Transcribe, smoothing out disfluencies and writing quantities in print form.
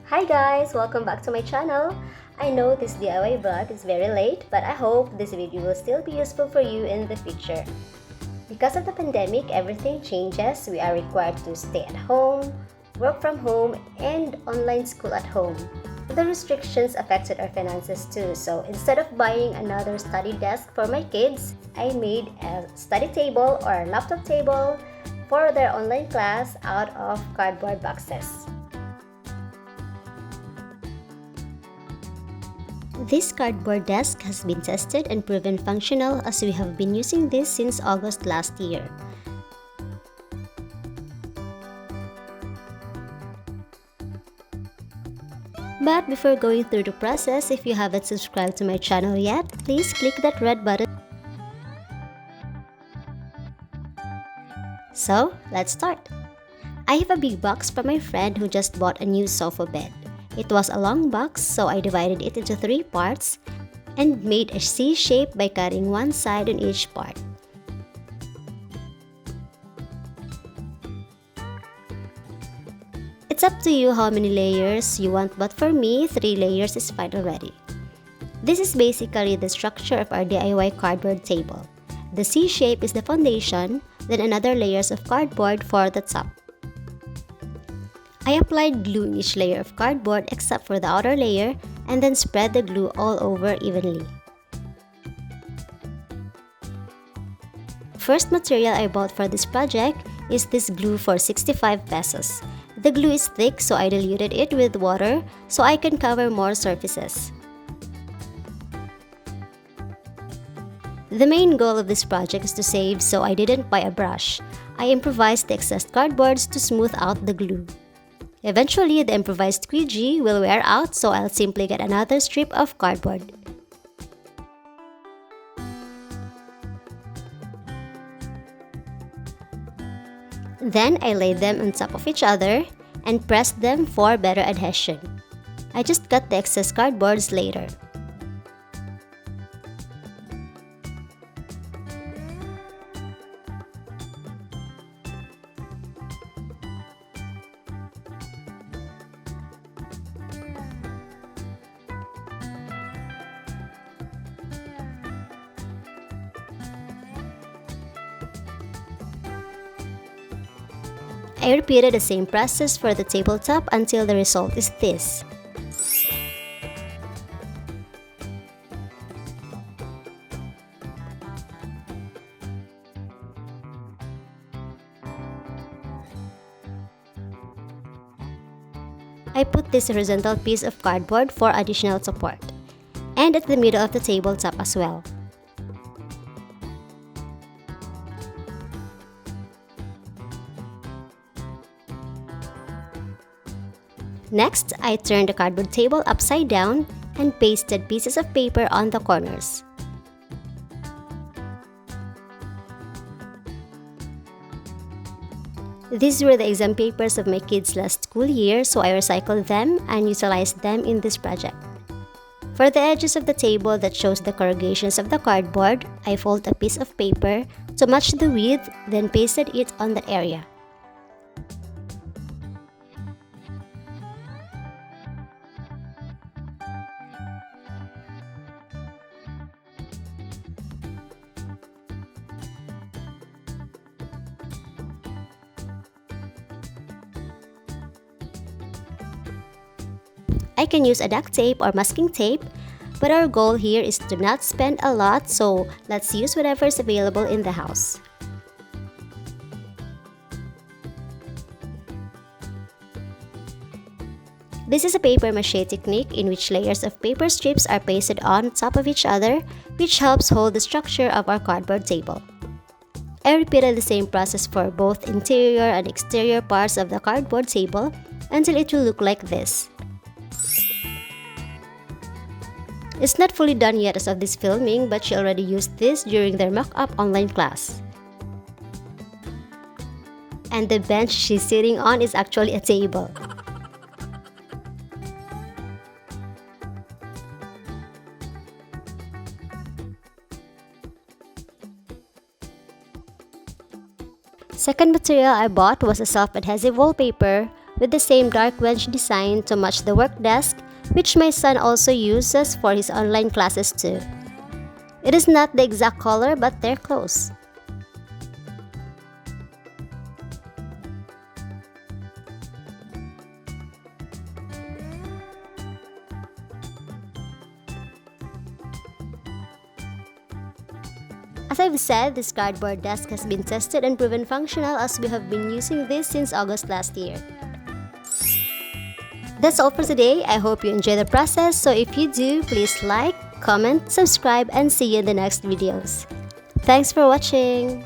Hi guys! Welcome back to my channel. I know this DIY vlog is very late, but I hope this video will still be useful for you in the future. Because of the pandemic, everything changes. We are required to stay at home, work from home, and online school at home. The restrictions affected our finances too, so instead of buying another study desk for my kids, I made a study table or laptop table for their online class out of cardboard boxes. This cardboard desk has been tested and proven functional as we have been using this since August last year. But before going through the process, if you haven't subscribed to my channel yet, please click that red button. So, let's start. I have a big box from my friend who just bought a new sofa bed. It was a long box, so I divided it into 3 parts and made a C shape by cutting one side on each part. It's up to you how many layers you want, but for me, 3 layers is fine already. This is basically the structure of our DIY cardboard table. The C shape is the foundation, then another layers of cardboard for the top. I applied glue in each layer of cardboard except for the outer layer and then spread the glue all over evenly. First material I bought for this project is this glue for 65 pesos. The glue is thick, so I diluted it with water so I can cover more surfaces. The main goal of this project is to save, so I didn't buy a brush. I improvised the excess cardboards to smooth out the glue. Eventually, the improvised squeegee will wear out, so I'll simply get another strip of cardboard. Then I laid them on top of each other and pressed them for better adhesion. I just cut the excess cardboards later. I repeated the same process for the tabletop until the result is this. I put this horizontal piece of cardboard for additional support, and at the middle of the tabletop as well. Next, I turned the cardboard table upside down and pasted pieces of paper on the corners. These were the exam papers of my kids last school year, so I recycled them and utilized them in this project. For the edges of the table that shows the corrugations of the cardboard, I fold a piece of paper to match the width, then pasted it on that area. I can use a duct tape or masking tape, but our goal here is to not spend a lot, so let's use whatever is available in the house. This is a paper mache technique in which layers of paper strips are pasted on top of each other, which helps hold the structure of our cardboard table. I repeated the same process for both interior and exterior parts of the cardboard table until it will look like this. It's not fully done yet as of this filming, but she already used this during their mock-up online class. And the bench she's sitting on is actually a table. Second material I bought was a self-adhesive wallpaper, with the same dark wedge design to match the work desk, which my son also uses for his online classes too. It is not the exact color, but they're close. As I've said, this cardboard desk has been tested and proven functional as we have been using this since August last year. That's all for today. I hope you enjoy the process, so if you do, please like, comment, subscribe, and see you in the next videos. Thanks for watching!